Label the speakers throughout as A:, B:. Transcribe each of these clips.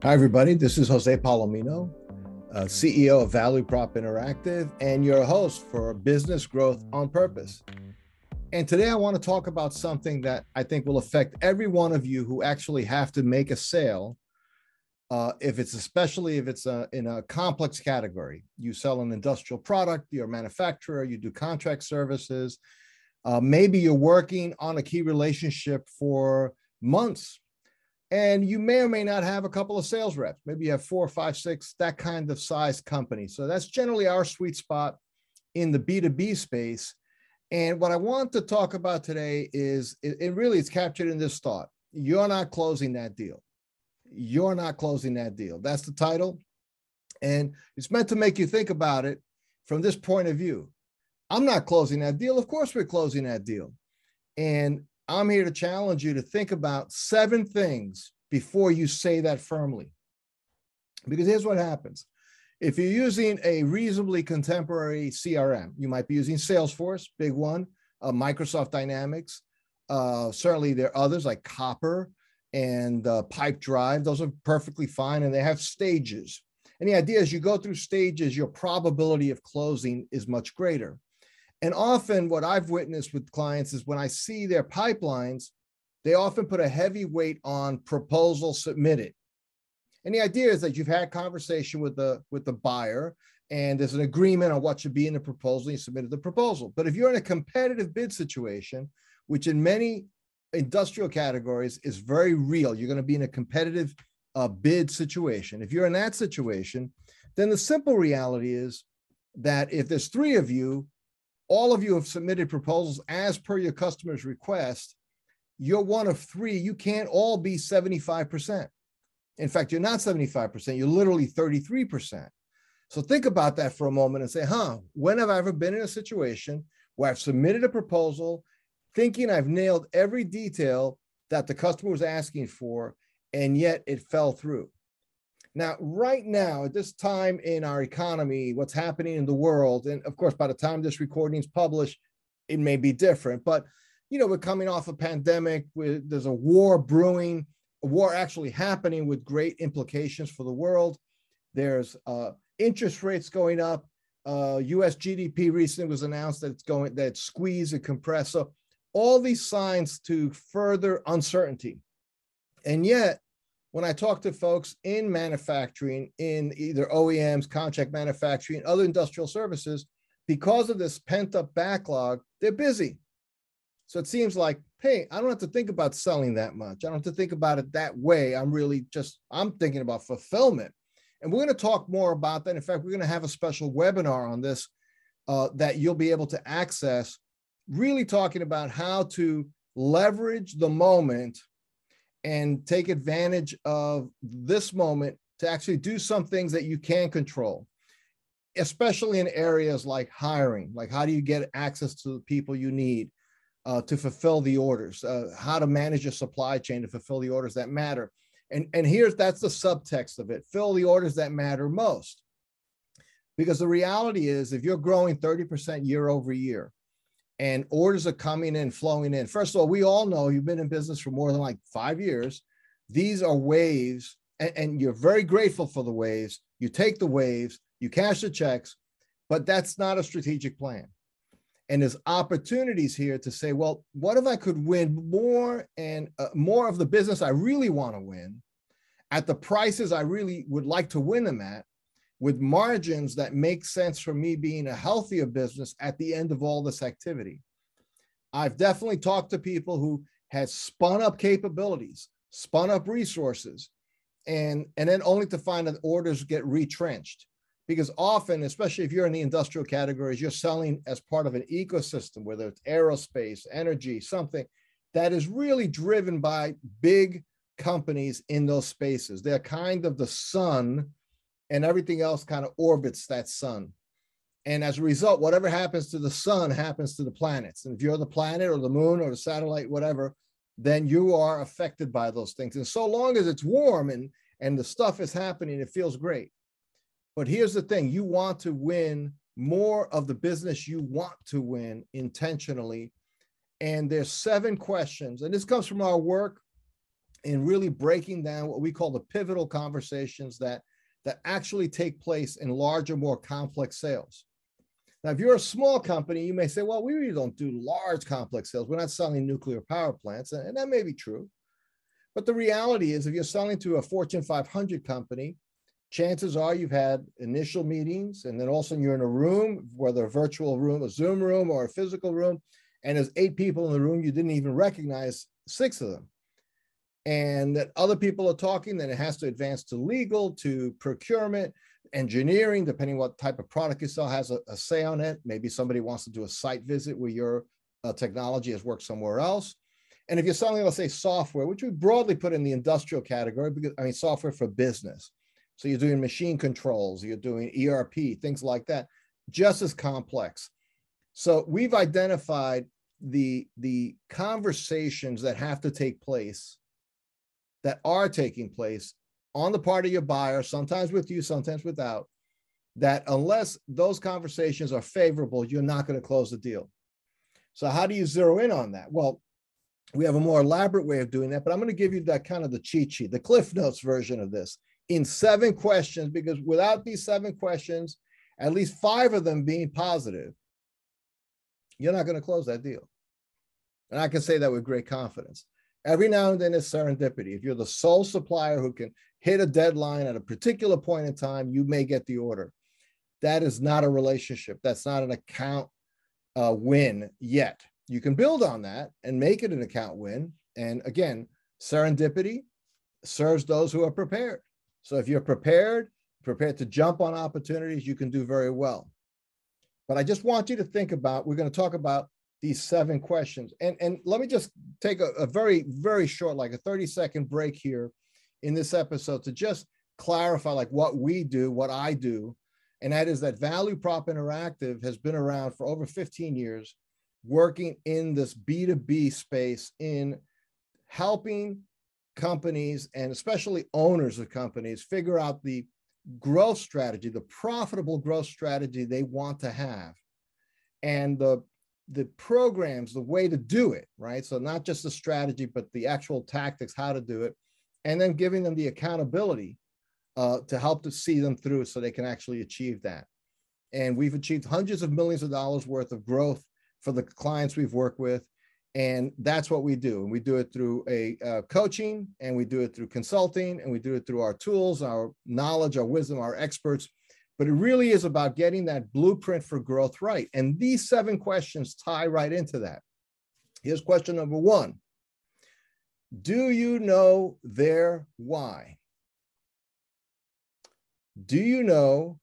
A: Hi, everybody. This is Jose Palomino, CEO of Value Prop Interactive, and your host for Business Growth on Purpose. And today I want to talk about something that I think will affect every one of you who actually have to make a sale. Especially if it's in a complex category. You sell an industrial product, you're a manufacturer, you do contract services. Maybe you're working on a key relationship for months. And you may or may not have a couple of sales reps. Maybe you have 4, 5, 6, that kind of size company. So that's generally our sweet spot in the B2B space. And what I want to talk about today is, it's captured in this thought. You're not closing that deal. You're not closing that deal. That's the title. And it's meant to make you think about it from this point of view. I'm not closing that deal. Of course, we're closing that deal. And I'm here to challenge you to think about 7 things before you say that firmly. Because here's what happens. If you're using a reasonably contemporary CRM, you might be using Salesforce, big one, Microsoft Dynamics. Certainly there are others like Copper and Pipe Drive. Those are perfectly fine, and they have stages. And the idea is you go through stages, your probability of closing is much greater. And often what I've witnessed with clients is when I see their pipelines, they often put a heavy weight on proposal submitted. And the idea is that you've had conversation with the buyer, and there's an agreement on what should be in the proposal. You submitted the proposal. But if you're in a competitive bid situation, which in many industrial categories is very real, you're going to be in a competitive bid situation. If you're in that situation, then the simple reality is that if there's 3 of you, all of you have submitted proposals as per your customer's request. You're one of 3. You can't all be 75%. In fact, you're not 75%. You're literally 33%. So think about that for a moment and say, when have I ever been in a situation where I've submitted a proposal thinking I've nailed every detail that the customer was asking for, and yet it fell through? Now, right now, at this time in our economy, what's happening in the world, and of course, by the time this recording is published, it may be different, but we're coming off a pandemic, there's a war brewing, a war actually happening with great implications for the world. There's interest rates going up. US GDP recently was announced that it's squeezed and compressed. So all these signs to further uncertainty. And yet, when I talk to folks in manufacturing, in either OEMs, contract manufacturing, other industrial services, because of this pent-up backlog, they're busy. So it seems like, hey, I don't have to think about selling that much. I don't have to think about it that way. I'm thinking about fulfillment. And we're going to talk more about that. In fact, we're going to have a special webinar on this that you'll be able to access, really talking about how to leverage the moment and take advantage of this moment to actually do some things that you can control, especially in areas like hiring. Like, how do you get access to the people you need to fulfill the orders? How to manage your supply chain to fulfill the orders that matter. And that's the subtext of it. Fill the orders that matter most. Because the reality is, if you're growing 30% year over year, and orders are coming in, flowing in. First of all, we all know, you've been in business for more than like 5 years. These are waves, and you're very grateful for the waves. You take the waves, you cash the checks, but that's not a strategic plan. And there's opportunities here to say, well, what if I could win more and more of the business I really want to win at the prices I really would like to win them at, with margins that make sense for me being a healthier business at the end of all this activity. I've definitely talked to people who had spun up capabilities, spun up resources, and then only to find that orders get retrenched. Because often, especially if you're in the industrial categories, you're selling as part of an ecosystem, whether it's aerospace, energy, something that is really driven by big companies in those spaces. They're kind of the sun, and everything else kind of orbits that sun. And as a result, whatever happens to the sun happens to the planets. And if you're the planet or the moon or the satellite, whatever, then you are affected by those things. And so long as it's warm and the stuff is happening, it feels great. But here's the thing, you want to win more of the business you want to win intentionally. And there's 7 questions, and this comes from our work in really breaking down what we call the pivotal conversations that actually take place in larger, more complex sales. Now, if you're a small company, you may say, well, we really don't do large complex sales. We're not selling nuclear power plants, and that may be true. But the reality is, if you're selling to a Fortune 500 company, chances are you've had initial meetings, and then all of a sudden you're in a room, whether a virtual room, a Zoom room, or a physical room, and there's 8 people in the room, you didn't even recognize 6 of them. And that other people are talking, then it has to advance to legal, to procurement, engineering, depending what type of product you sell, has a say on it. Maybe somebody wants to do a site visit where your technology has worked somewhere else. And if you're selling, let's say, software, which we broadly put in the industrial category, because software for business. So you're doing machine controls, you're doing ERP, things like that, just as complex. So we've identified the conversations that have to take place, that are taking place on the part of your buyer, sometimes with you, sometimes without, that unless those conversations are favorable, you're not going to close the deal. So how do you zero in on that? Well, we have a more elaborate way of doing that, but I'm going to give you that kind of the cheat sheet, the Cliff Notes version of this in 7 questions, because without these 7 questions, at least 5 of them being positive, you're not going to close that deal. And I can say that with great confidence. Every now and then it's serendipity. If you're the sole supplier who can hit a deadline at a particular point in time, you may get the order. That is not a relationship. That's not an account win yet. You can build on that and make it an account win. And again, serendipity serves those who are prepared. So if you're prepared to jump on opportunities, you can do very well. But I just want you to think about, we're going to talk about these 7 questions. And let me just take a very, very short, like a 30-second break here in this episode to just clarify like what we do, what I do. And that is that Value Prop Interactive has been around for over 15 years, working in this B2B space in helping companies and especially owners of companies figure out the growth strategy, the profitable growth strategy they want to have. And the programs, the way to do it, right? So not just the strategy, but the actual tactics, how to do it, and then giving them the accountability to help to see them through so they can actually achieve that. And we've achieved hundreds of millions of dollars worth of growth for the clients we've worked with. And that's what we do. And we do it through a coaching, and we do it through consulting, and we do it through our tools, our knowledge, our wisdom, our experts. But it really is about getting that blueprint for growth right. And these 7 questions tie right into that. Here's question number 1. Do you know their why? Do you know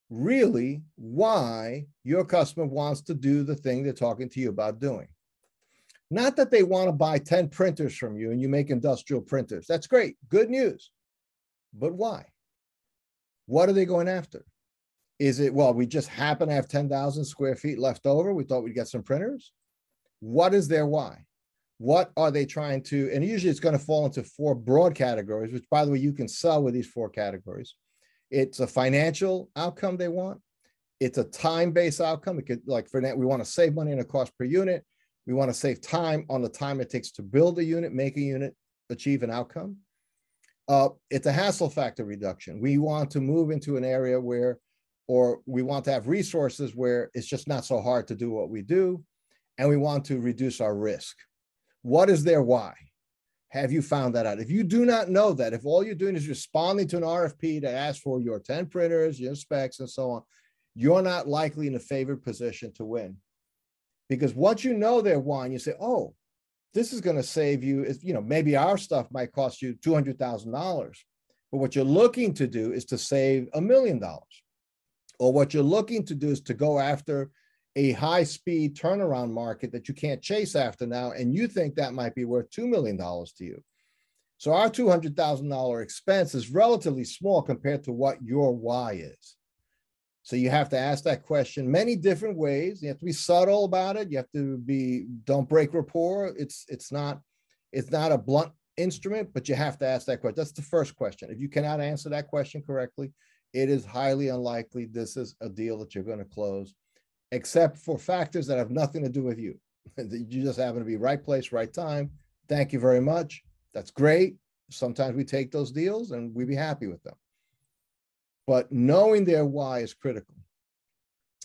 A: really why your customer wants to do the thing they're talking to you about doing? Not that they want to buy 10 printers from you and you make industrial printers. That's great. Good news. But why? What are they going after? Is it, well, we just happen to have 10,000 square feet left over. We thought we'd get some printers. What is their why? What are they trying to, and usually it's going to fall into 4 broad categories, which by the way, you can sell with these 4 categories. It's a financial outcome they want. It's a time-based outcome. It could, like for that, we want to save money on a cost per unit. We want to save time on the time it takes to build a unit, make a unit, achieve an outcome. It's a hassle factor reduction. We want to move into an area where, or we want to have resources where it's just not so hard to do what we do. And we want to reduce our risk. What is their why? Have you found that out? If you do not know that, if all you're doing is responding to an RFP to ask for your 10 printers, your specs, and so on, you're not likely in a favored position to win. Because once you know their why, and you say, oh, this is going to save you, maybe our stuff might cost you $200,000, but what you're looking to do is to save $1 million. Or what you're looking to do is to go after a high-speed turnaround market that you can't chase after now, and you think that might be worth $2 million to you. So our $200,000 expense is relatively small compared to what your why is. So you have to ask that question many different ways. You have to be subtle about it. You have to be, don't break rapport. It's not a blunt instrument, but you have to ask that question. That's the first question. If you cannot answer that question correctly, it is highly unlikely this is a deal that you're going to close, except for factors that have nothing to do with you. You just happen to be right place, right time. Thank you very much. That's great. Sometimes we take those deals and we'd be happy with them. But knowing their why is critical.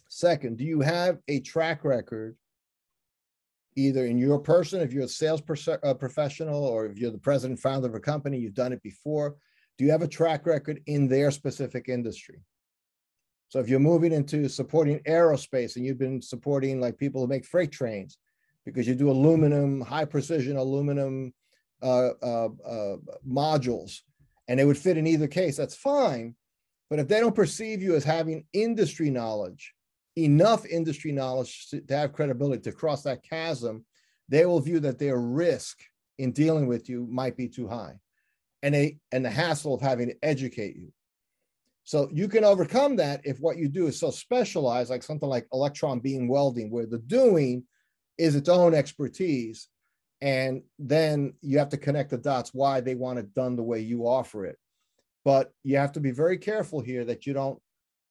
A: Second, do you have a track record, either in your person, if you're a sales professional, or if you're the president, founder of a company, you've done it before. Do you have a track record in their specific industry? So if you're moving into supporting aerospace and you've been supporting like people who make freight trains because you do aluminum, high precision aluminum modules, and they would fit in either case, that's fine. But if they don't perceive you as having industry knowledge, enough industry knowledge to have credibility to cross that chasm, they will view that their risk in dealing with you might be too high, and the hassle of having to educate you. So you can overcome that if what you do is so specialized, like something like electron beam welding, where the doing is its own expertise, and then you have to connect the dots why they want it done the way you offer it. But you have to be very careful here that you don't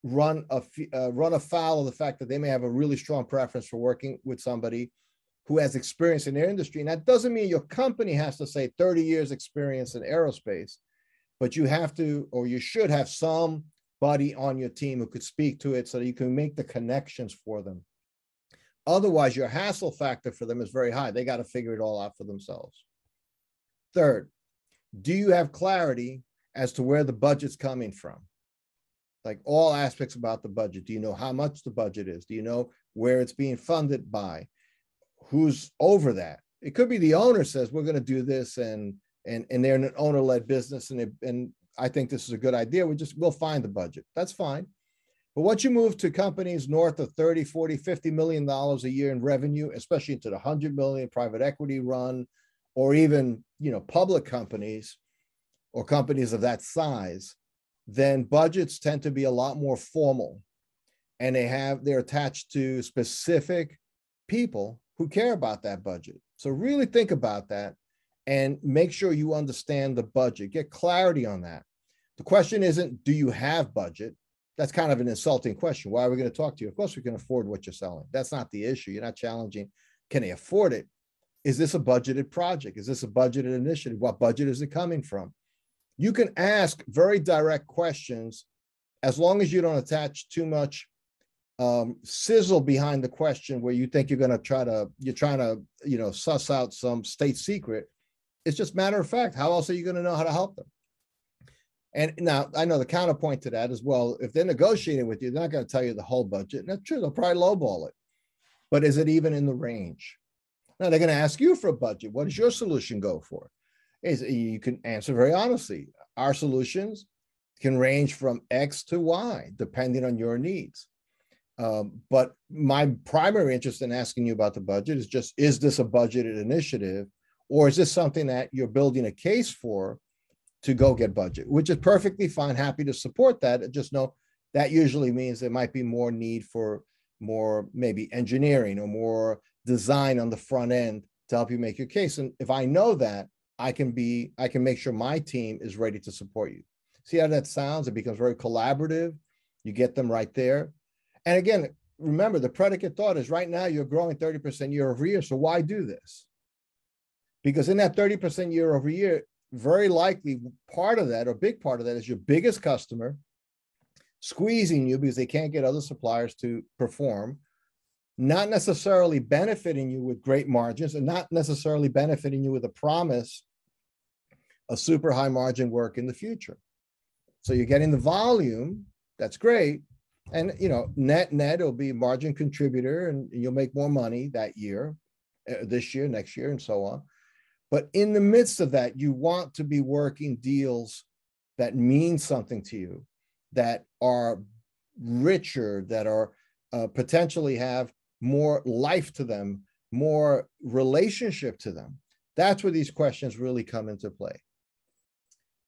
A: run afoul of the fact that they may have a really strong preference for working with somebody who has experience in their industry. And that doesn't mean your company has to say 30 years experience in aerospace, but you have to, or you should have somebody on your team who could speak to it so that you can make the connections for them. Otherwise, your hassle factor for them is very high. They got to figure it all out for themselves. Third, do you have clarity as to where the budget's coming from? Like all aspects about the budget. Do you know how much the budget is? Do you know where it's being funded by? Who's over that? It could be the owner says, we're going to do this, and they're in an owner-led business, and I think this is a good idea. We'll find the budget. That's fine. But once you move to companies north of 30, 40, $50 million a year in revenue, especially into the 100 million private equity run, or even, public companies or companies of that size, then budgets tend to be a lot more formal, and they're attached to specific people who care about that budget. So really think about that and make sure you understand the budget. Get clarity on that. The question isn't, do you have budget? That's kind of an insulting question. Why are we going to talk to you? Of course we can afford what you're selling. That's not the issue. You're not challenging, can they afford it? Is this a budgeted project? Is this a budgeted initiative? What budget is it coming from? You can ask very direct questions as long as you don't attach too much sizzle behind the question where you think you're trying to suss out some state secret. It's just matter of fact. How else are you going to know how to help them? And now I know the counterpoint to that is, well, if they're negotiating with you, they're not going to tell you the whole budget. And that's true. They'll probably lowball it. But is it even in the range? Now they're going to ask you for a budget. What does your solution go for? You can answer very honestly. Our solutions can range from X to Y, depending on your needs. But my primary interest in asking you about the budget is just, is this a budgeted initiative, or is this something that you're building a case for to go get budget, which is perfectly fine. Happy to support that. Just know that usually means there might be more need for more maybe engineering or more design on the front end to help you make your case. And if I know that, I can make sure my team is ready to support you. See how that sounds? It becomes very collaborative. You get them right there. And again, remember, the predicate thought is right now you're growing 30% year over year. So why do this? Because in that 30% year over year, very likely part of that, or big part of that, is your biggest customer squeezing you because they can't get other suppliers to perform, not necessarily benefiting you with great margins, and not necessarily benefiting you with a promise of super high margin work in the future. So you're getting the volume, that's great. And net it'll be a margin contributor, and you'll make more money that year, this year, next year, and so on. But in the midst of that, you want to be working deals that mean something to you, that are richer, that are potentially have more life to them, more relationship to them. That's where these questions really come into play.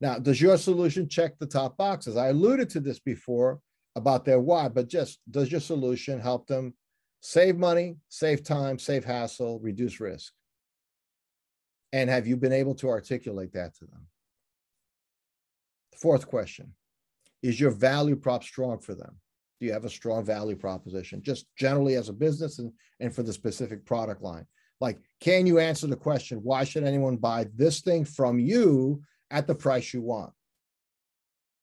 A: Now, does your solution check the top boxes? I alluded to this before about their why, but just does your solution help them save money, save time, save hassle, reduce risk? And have you been able to articulate that to them? Fourth question, is your value prop strong for them? Do you have a strong value proposition, just generally as a business and for the specific product line? Like, can you answer the question, why should anyone buy this thing from you at the price you want?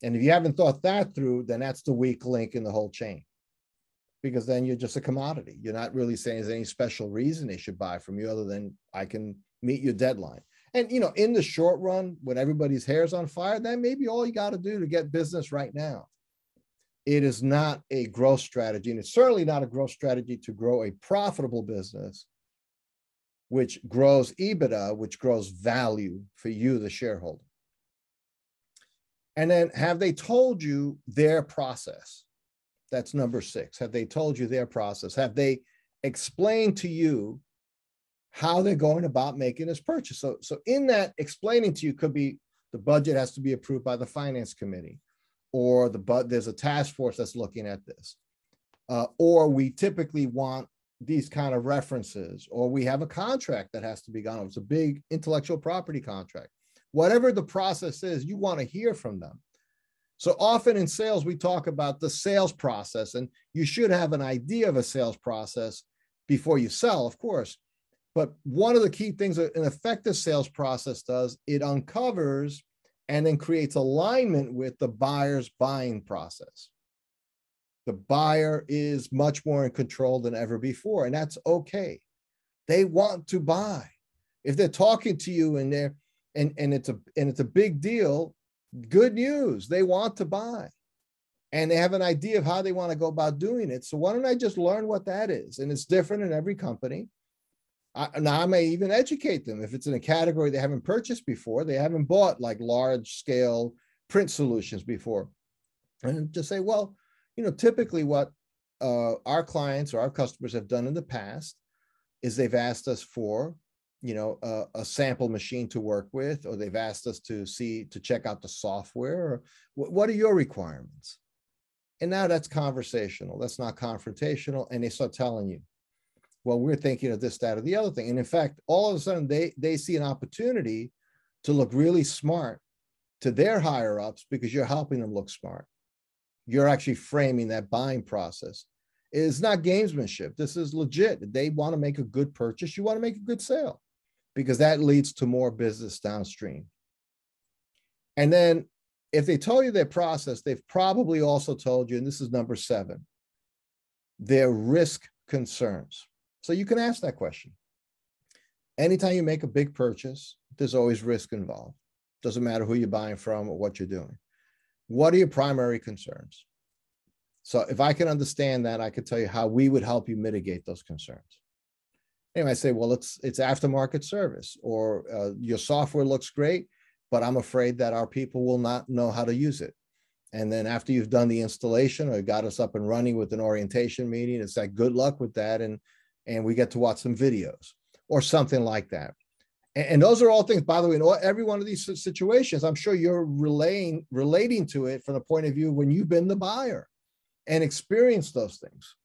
A: And if you haven't thought that through, then that's the weak link in the whole chain, because then you're just a commodity. You're not really saying there's any special reason they should buy from you other than I can meet your deadline. And, you know, in the short run, when everybody's hair's on fire, that may be all you got to do to get business right now. It is not a growth strategy, and it's certainly not a growth strategy to grow a profitable business, which grows EBITDA, which grows value for you, the shareholder. And then, have they told you their process? That's number 6. Have they told you their process? Have they explained to you how they're going about making this purchase? So in that explaining to you could be the budget has to be approved by the finance committee, or there's a task force that's looking at this, or we typically want these kind of references, or we have a contract that has to be gone over. It's a big intellectual property contract. Whatever the process is, you want to hear from them. So often in sales, we talk about the sales process, and you should have an idea of a sales process before you sell, of course. But one of the key things that an effective sales process does, it uncovers and then creates alignment with the buyer's buying process. The buyer is much more in control than ever before, and that's okay. They want to buy. If they're talking to you and it's a big deal, good news. They want to buy, and they have an idea of how they want to go about doing it. So why don't I just learn what that is? And it's different in every company. Now I may even educate them if it's in a category they haven't purchased before. They haven't bought like large scale print solutions before, and just say, well, you know, typically what our clients or our customers have done in the past is they've asked us for, you know, a sample machine to work with, or they've asked us to check out the software, or what are your requirements? And now that's conversational. That's not confrontational. And they start telling you, well, we're thinking of this, that, or the other thing. And in fact, all of a sudden they see an opportunity to look really smart to their higher ups because you're helping them look smart. You're actually framing that buying process. It's not gamesmanship. This is legit. They want to make a good purchase. You want to make a good sale, because that leads to more business downstream. And then if they tell you their process, they've probably also told you, and this is number 7, their risk concerns. So you can ask that question. Anytime you make a big purchase, there's always risk involved. Doesn't matter who you're buying from or what you're doing. What are your primary concerns? So if I can understand that, I could tell you how we would help you mitigate those concerns. Anyway, I say, well, it's aftermarket service, or your software looks great, but I'm afraid that our people will not know how to use it. And then after you've done the installation or got us up and running with an orientation meeting, it's like, good luck with that. And we get to watch some videos or something like that. And those are all things, by the way, in every one of these situations, I'm sure you're relating to it from the point of view when you've been the buyer and experienced those things.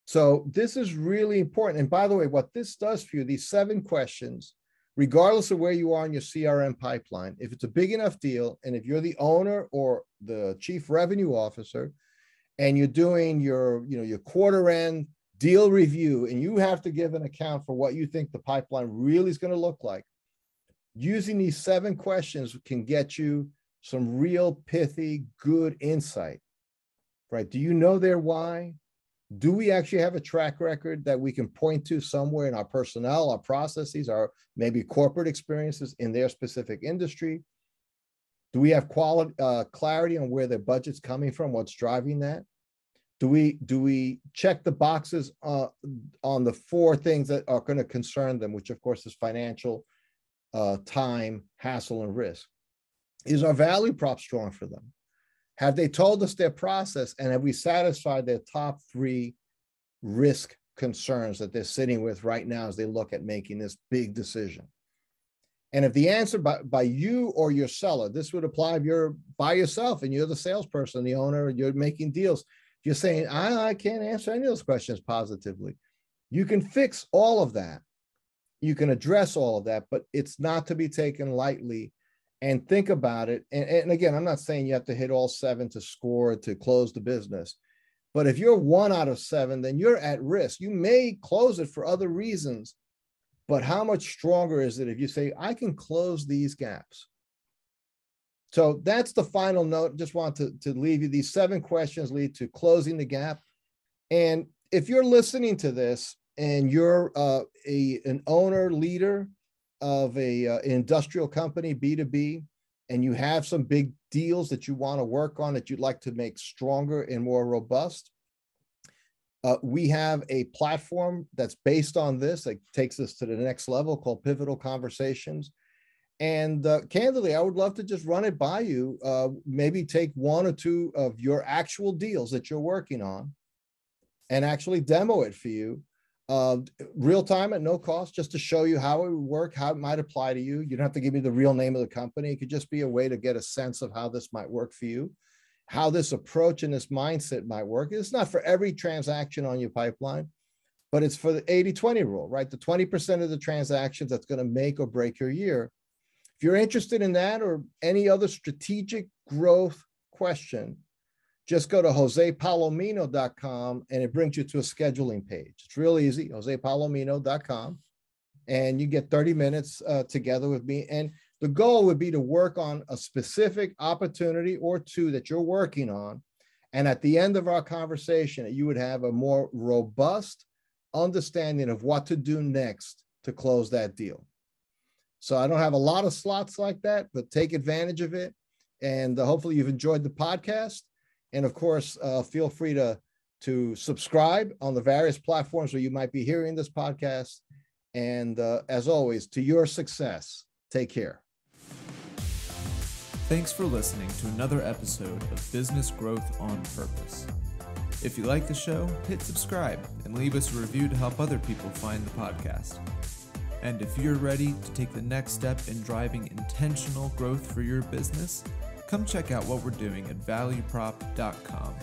A: So this is really important. And by the way, what this does for you, these 7 questions, regardless of where you are in your CRM pipeline, if it's a big enough deal, and if you're the owner or the chief revenue officer, and you're doing your quarter end deal review, and you have to give an account for what you think the pipeline really is going to look like, using these 7 questions can get you some real pithy, good insight, right? Do you know their why? Do we actually have a track record that we can point to somewhere in our personnel, our processes, our maybe corporate experiences in their specific industry? Do we have clarity on where their budget's coming from, what's driving that? Do we check the boxes on the 4 things that are going to concern them, which of course is financial, time, hassle, and risk? Is our value prop strong for them? Have they told us their process, and have we satisfied their top 3 risk concerns that they're sitting with right now as they look at making this big decision? And if the answer by you or your seller, this would apply if you're by yourself and you're the salesperson, the owner, you're making deals. You're saying, I can't answer any of those questions positively. You can fix all of that. You can address all of that, but it's not to be taken lightly. And think about it. And again, I'm not saying you have to hit all 7 to score to close the business. But if you're 1 out of 7, then you're at risk. You may close it for other reasons, But how much stronger is it if you say, I can close these gaps? So that's the final note. Just want to leave you. These 7 questions lead to closing the gap. And if you're listening to this and you're an owner, leader of an industrial company, B2B, and you have some big deals that you want to work on that you'd like to make stronger and more robust, we have a platform that's based on this that takes us to the next level called Pivotal Conversations. And candidly, I would love to just run it by you, maybe take 1 or 2 of your actual deals that you're working on and actually demo it for you real time at no cost, just to show you how it would work, how it might apply to you. You don't have to give me the real name of the company. It could just be a way to get a sense of how this might work for you, how this approach and this mindset might work. It's not for every transaction on your pipeline, but it's for the 80-20 rule, right? The 20% of the transactions that's going to make or break your year. If you're interested in that or any other strategic growth question, just go to josepalomino.com and it brings you to a scheduling page. It's real easy, josepalomino.com, and you get 30 minutes together with me. And the goal would be to work on a specific opportunity or 2 that you're working on. And at the end of our conversation, you would have a more robust understanding of what to do next to close that deal. So I don't have a lot of slots like that, but take advantage of it. And hopefully you've enjoyed the podcast. And of course, feel free to subscribe on the various platforms where you might be hearing this podcast. And as always, to your success, take care.
B: Thanks for listening to another episode of Business Growth on Purpose. If you like the show, hit subscribe and leave us a review to help other people find the podcast. And if you're ready to take the next step in driving intentional growth for your business, come check out what we're doing at valueprop.com.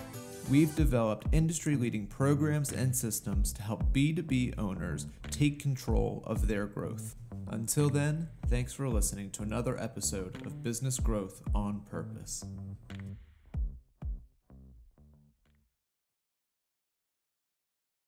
B: We've developed industry-leading programs and systems to help B2B owners take control of their growth. Until then, thanks for listening to another episode of Business Growth on Purpose.